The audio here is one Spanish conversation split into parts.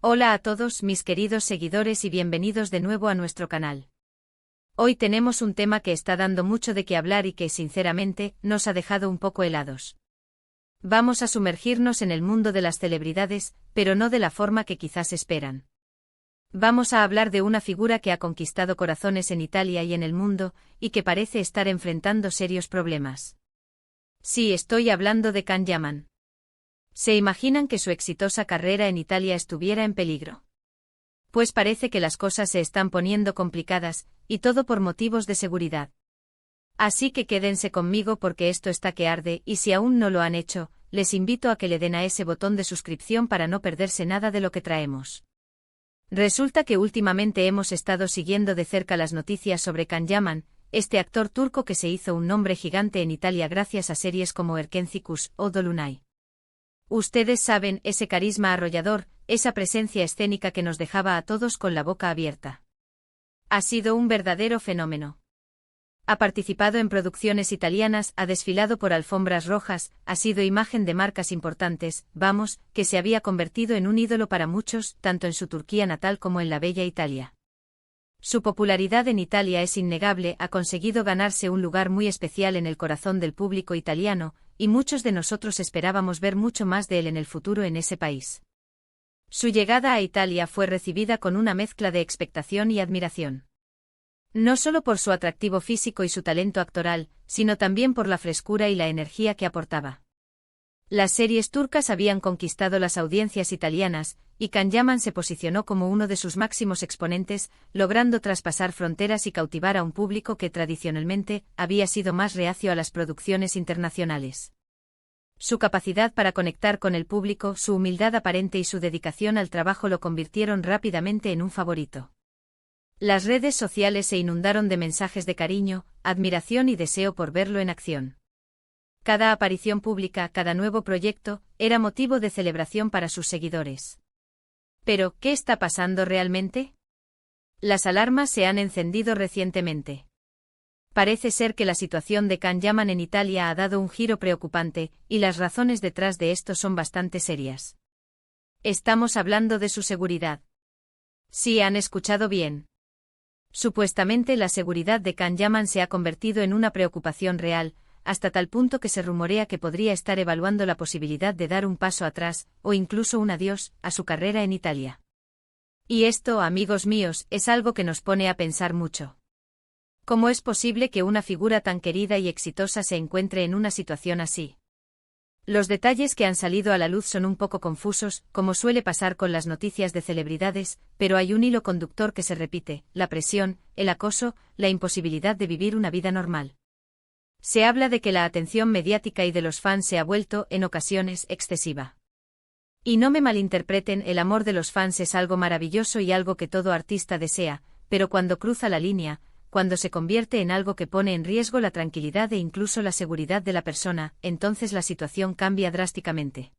Hola a todos mis queridos seguidores y bienvenidos de nuevo a nuestro canal. Hoy tenemos un tema que está dando mucho de qué hablar y que, sinceramente, nos ha dejado un poco helados. Vamos a sumergirnos en el mundo de las celebridades, pero no de la forma que quizás esperan. Vamos a hablar de una figura que ha conquistado corazones en Italia y en el mundo, y que parece estar enfrentando serios problemas. Sí, estoy hablando de Can Yaman. ¿Se imaginan que su exitosa carrera en Italia estuviera en peligro? Pues parece que las cosas se están poniendo complicadas, y todo por motivos de seguridad. Así que quédense conmigo porque esto está que arde, y si aún no lo han hecho, les invito a que le den a ese botón de suscripción para no perderse nada de lo que traemos. Resulta que últimamente hemos estado siguiendo de cerca las noticias sobre Can Yaman, este actor turco que se hizo un nombre gigante en Italia gracias a series como Erkencikus o Dolunay. Ustedes saben, ese carisma arrollador, esa presencia escénica que nos dejaba a todos con la boca abierta. Ha sido un verdadero fenómeno. Ha participado en producciones italianas, ha desfilado por alfombras rojas, ha sido imagen de marcas importantes, vamos, que se había convertido en un ídolo para muchos, tanto en su Turquía natal como en la bella Italia. Su popularidad en Italia es innegable, ha conseguido ganarse un lugar muy especial en el corazón del público italiano, y muchos de nosotros esperábamos ver mucho más de él en el futuro en ese país. Su llegada a Italia fue recibida con una mezcla de expectación y admiración. No solo por su atractivo físico y su talento actoral, sino también por la frescura y la energía que aportaba. Las series turcas habían conquistado las audiencias italianas, y Can Yaman se posicionó como uno de sus máximos exponentes, logrando traspasar fronteras y cautivar a un público que tradicionalmente había sido más reacio a las producciones internacionales. Su capacidad para conectar con el público, su humildad aparente y su dedicación al trabajo lo convirtieron rápidamente en un favorito. Las redes sociales se inundaron de mensajes de cariño, admiración y deseo por verlo en acción. Cada aparición pública, cada nuevo proyecto, era motivo de celebración para sus seguidores. Pero, ¿qué está pasando realmente? Las alarmas se han encendido recientemente. Parece ser que la situación de Can Yaman en Italia ha dado un giro preocupante, y las razones detrás de esto son bastante serias. Estamos hablando de su seguridad. Sí, han escuchado bien. Supuestamente la seguridad de Can Yaman se ha convertido en una preocupación real, hasta tal punto que se rumorea que podría estar evaluando la posibilidad de dar un paso atrás, o incluso un adiós, a su carrera en Italia. Y esto, amigos míos, es algo que nos pone a pensar mucho. ¿Cómo es posible que una figura tan querida y exitosa se encuentre en una situación así? Los detalles que han salido a la luz son un poco confusos, como suele pasar con las noticias de celebridades, pero hay un hilo conductor que se repite: la presión, el acoso, la imposibilidad de vivir una vida normal. Se habla de que la atención mediática y de los fans se ha vuelto, en ocasiones, excesiva. Y no me malinterpreten, el amor de los fans es algo maravilloso y algo que todo artista desea, pero cuando cruza la línea, cuando se convierte en algo que pone en riesgo la tranquilidad e incluso la seguridad de la persona, entonces la situación cambia drásticamente.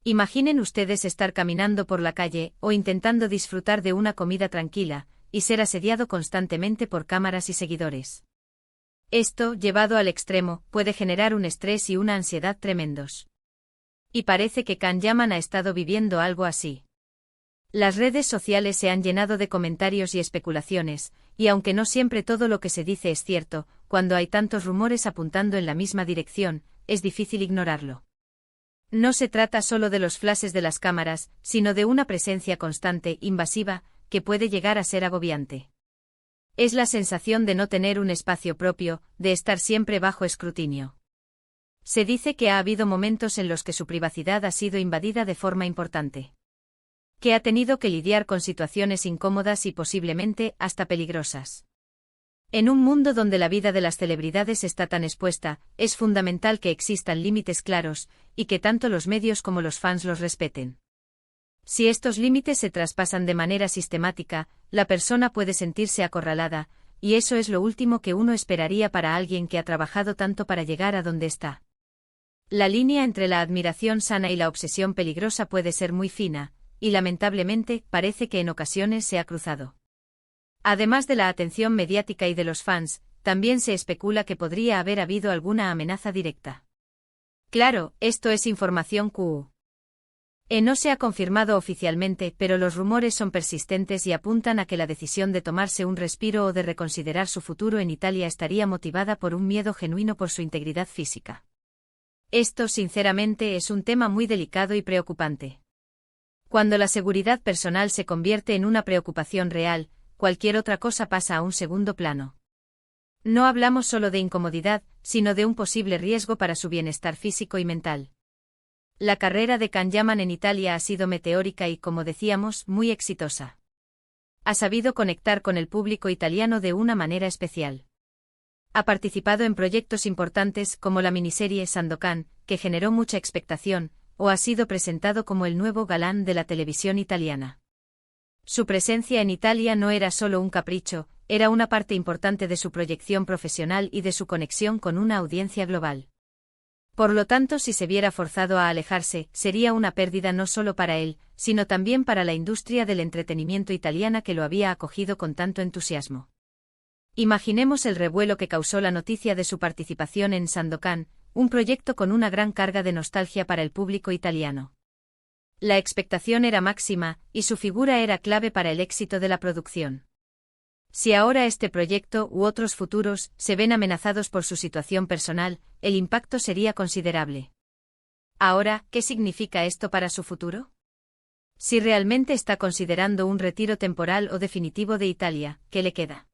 Imaginen ustedes estar caminando por la calle, o intentando disfrutar de una comida tranquila, y ser asediado constantemente por cámaras y seguidores. Esto, llevado al extremo, puede generar un estrés y una ansiedad tremendos. Y parece que Can Yaman ha estado viviendo algo así. Las redes sociales se han llenado de comentarios y especulaciones, y aunque no siempre todo lo que se dice es cierto, cuando hay tantos rumores apuntando en la misma dirección, es difícil ignorarlo. No se trata solo de los flashes de las cámaras, sino de una presencia constante, invasiva, que puede llegar a ser agobiante. Es la sensación de no tener un espacio propio, de estar siempre bajo escrutinio. Se dice que ha habido momentos en los que su privacidad ha sido invadida de forma importante. Que ha tenido que lidiar con situaciones incómodas y posiblemente hasta peligrosas. En un mundo donde la vida de las celebridades está tan expuesta, es fundamental que existan límites claros, y que tanto los medios como los fans los respeten. Si estos límites se traspasan de manera sistemática, la persona puede sentirse acorralada, y eso es lo último que uno esperaría para alguien que ha trabajado tanto para llegar a donde está. La línea entre la admiración sana y la obsesión peligrosa puede ser muy fina, y lamentablemente, parece que en ocasiones se ha cruzado. Además de la atención mediática y de los fans, también se especula que podría haber habido alguna amenaza directa. Claro, esto es información QU. No se ha confirmado oficialmente, pero los rumores son persistentes y apuntan a que la decisión de tomarse un respiro o de reconsiderar su futuro en Italia estaría motivada por un miedo genuino por su integridad física. Esto, sinceramente, es un tema muy delicado y preocupante. Cuando la seguridad personal se convierte en una preocupación real, cualquier otra cosa pasa a un segundo plano. No hablamos solo de incomodidad, sino de un posible riesgo para su bienestar físico y mental. La carrera de Kanyaman en Italia ha sido meteórica y, como decíamos, muy exitosa. Ha sabido conectar con el público italiano de una manera especial. Ha participado en proyectos importantes como la miniserie Sandokan, que generó mucha expectación, o ha sido presentado como el nuevo galán de la televisión italiana. Su presencia en Italia no era solo un capricho, era una parte importante de su proyección profesional y de su conexión con una audiencia global. Por lo tanto, si se viera forzado a alejarse, sería una pérdida no solo para él, sino también para la industria del entretenimiento italiana que lo había acogido con tanto entusiasmo. Imaginemos el revuelo que causó la noticia de su participación en Sandokan, un proyecto con una gran carga de nostalgia para el público italiano. La expectación era máxima, y su figura era clave para el éxito de la producción. Si ahora este proyecto u otros futuros se ven amenazados por su situación personal, el impacto sería considerable. Ahora, ¿qué significa esto para su futuro? Si realmente está considerando un retiro temporal o definitivo de Italia, ¿qué le queda?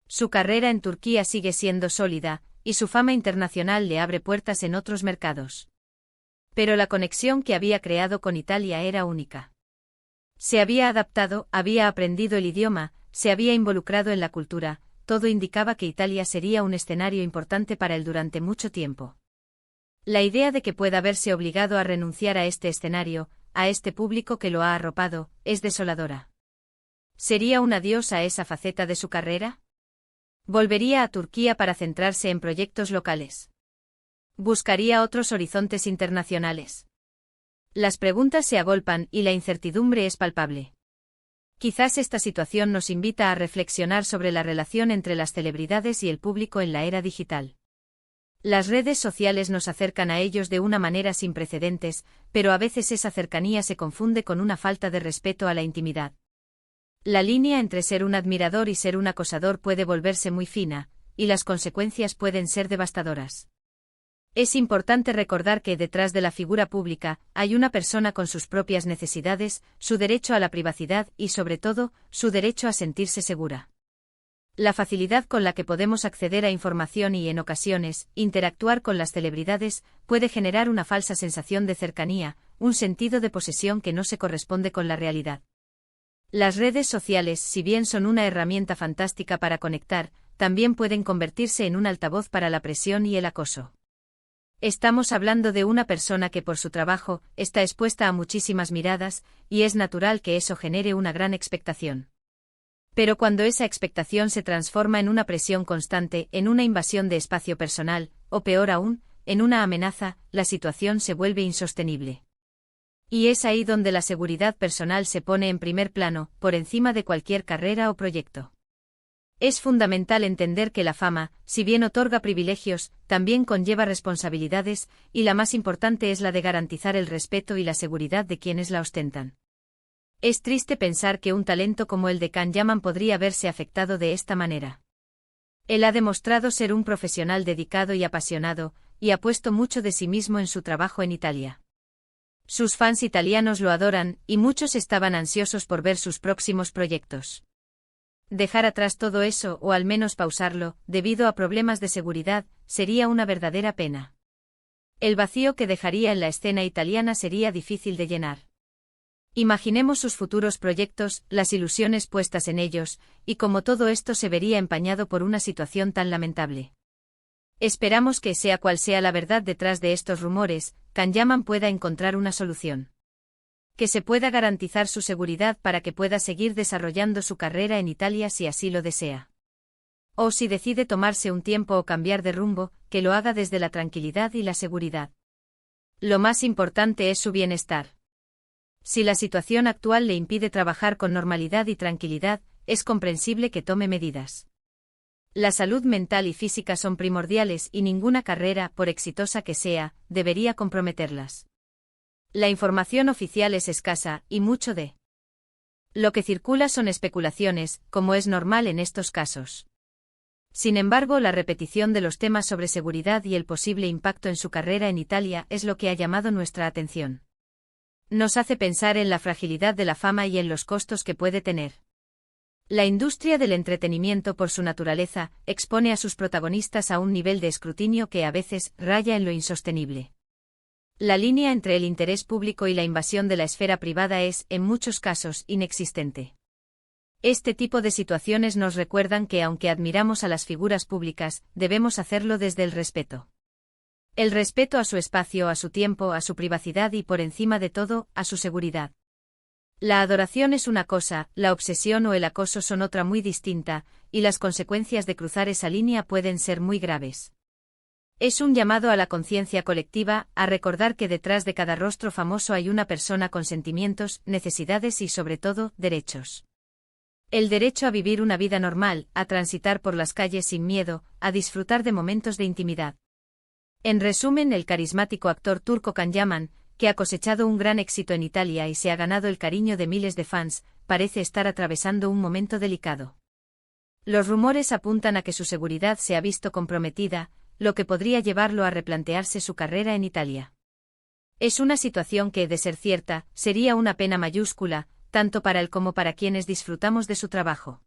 Su carrera en Turquía sigue siendo sólida, y su fama internacional le abre puertas en otros mercados. Pero la conexión que había creado con Italia era única. Se había adaptado, había aprendido el idioma, se había involucrado en la cultura, todo indicaba que Italia sería un escenario importante para él durante mucho tiempo. La idea de que pueda verse obligado a renunciar a este escenario, a este público que lo ha arropado, es desoladora. ¿Sería un adiós a esa faceta de su carrera? ¿Volvería a Turquía para centrarse en proyectos locales? ¿Buscaría otros horizontes internacionales? Las preguntas se agolpan y la incertidumbre es palpable. Quizás esta situación nos invita a reflexionar sobre la relación entre las celebridades y el público en la era digital. Las redes sociales nos acercan a ellos de una manera sin precedentes, pero a veces esa cercanía se confunde con una falta de respeto a la intimidad. La línea entre ser un admirador y ser un acosador puede volverse muy fina, y las consecuencias pueden ser devastadoras. Es importante recordar que detrás de la figura pública hay una persona con sus propias necesidades, su derecho a la privacidad y, sobre todo, su derecho a sentirse segura. La facilidad con la que podemos acceder a información y, en ocasiones, interactuar con las celebridades puede generar una falsa sensación de cercanía, un sentido de posesión que no se corresponde con la realidad. Las redes sociales, si bien son una herramienta fantástica para conectar, también pueden convertirse en un altavoz para la presión y el acoso. Estamos hablando de una persona que por su trabajo está expuesta a muchísimas miradas, y es natural que eso genere una gran expectación. Pero cuando esa expectación se transforma en una presión constante, en una invasión de espacio personal, o peor aún, en una amenaza, la situación se vuelve insostenible. Y es ahí donde la seguridad personal se pone en primer plano, por encima de cualquier carrera o proyecto. Es fundamental entender que la fama, si bien otorga privilegios, también conlleva responsabilidades, y la más importante es la de garantizar el respeto y la seguridad de quienes la ostentan. Es triste pensar que un talento como el de Kanyaman podría verse afectado de esta manera. Él ha demostrado ser un profesional dedicado y apasionado, y ha puesto mucho de sí mismo en su trabajo en Italia. Sus fans italianos lo adoran, y muchos estaban ansiosos por ver sus próximos proyectos. Dejar atrás todo eso, o al menos pausarlo, debido a problemas de seguridad, sería una verdadera pena. El vacío que dejaría en la escena italiana sería difícil de llenar. Imaginemos sus futuros proyectos, las ilusiones puestas en ellos, y cómo todo esto se vería empañado por una situación tan lamentable. Esperamos que, sea cual sea la verdad detrás de estos rumores, Kanyaman pueda encontrar una solución. Que se pueda garantizar su seguridad para que pueda seguir desarrollando su carrera en Italia si así lo desea. O si decide tomarse un tiempo o cambiar de rumbo, que lo haga desde la tranquilidad y la seguridad. Lo más importante es su bienestar. Si la situación actual le impide trabajar con normalidad y tranquilidad, es comprensible que tome medidas. La salud mental y física son primordiales y ninguna carrera, por exitosa que sea, debería comprometerlas. La información oficial es escasa, y mucho de lo que circula son especulaciones, como es normal en estos casos. Sin embargo, la repetición de los temas sobre seguridad y el posible impacto en su carrera en Italia es lo que ha llamado nuestra atención. Nos hace pensar en la fragilidad de la fama y en los costos que puede tener. La industria del entretenimiento, por su naturaleza, expone a sus protagonistas a un nivel de escrutinio que a veces raya en lo insostenible. La línea entre el interés público y la invasión de la esfera privada es, en muchos casos, inexistente. Este tipo de situaciones nos recuerdan que, aunque admiramos a las figuras públicas, debemos hacerlo desde el respeto. El respeto a su espacio, a su tiempo, a su privacidad y, por encima de todo, a su seguridad. La adoración es una cosa, la obsesión o el acoso son otra muy distinta, y las consecuencias de cruzar esa línea pueden ser muy graves. Es un llamado a la conciencia colectiva, a recordar que detrás de cada rostro famoso hay una persona con sentimientos, necesidades y, sobre todo, derechos. El derecho a vivir una vida normal, a transitar por las calles sin miedo, a disfrutar de momentos de intimidad. En resumen, el carismático actor turco Can Yaman, que ha cosechado un gran éxito en Italia y se ha ganado el cariño de miles de fans, parece estar atravesando un momento delicado. Los rumores apuntan a que su seguridad se ha visto comprometida, lo que podría llevarlo a replantearse su carrera en Italia. Es una situación que, de ser cierta, sería una pena mayúscula, tanto para él como para quienes disfrutamos de su trabajo.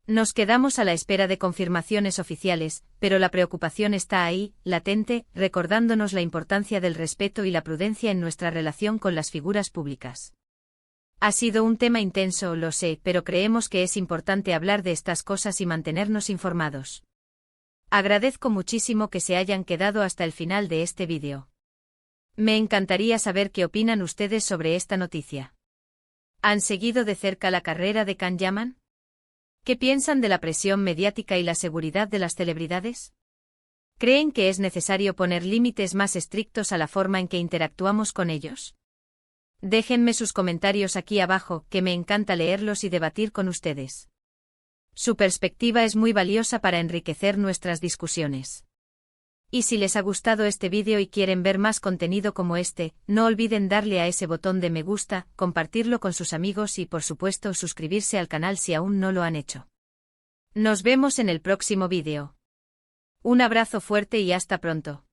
Nos quedamos a la espera de confirmaciones oficiales, pero la preocupación está ahí, latente, recordándonos la importancia del respeto y la prudencia en nuestra relación con las figuras públicas. Ha sido un tema intenso, lo sé, pero creemos que es importante hablar de estas cosas y mantenernos informados. Agradezco muchísimo que se hayan quedado hasta el final de este vídeo. Me encantaría saber qué opinan ustedes sobre esta noticia. ¿Han seguido de cerca la carrera de Can Yaman? ¿Qué piensan de la presión mediática y la seguridad de las celebridades? ¿Creen que es necesario poner límites más estrictos a la forma en que interactuamos con ellos? Déjenme sus comentarios aquí abajo, que me encanta leerlos y debatir con ustedes. Su perspectiva es muy valiosa para enriquecer nuestras discusiones. Y si les ha gustado este vídeo y quieren ver más contenido como este, no olviden darle a ese botón de me gusta, compartirlo con sus amigos y por supuesto suscribirse al canal si aún no lo han hecho. Nos vemos en el próximo vídeo. Un abrazo fuerte y hasta pronto.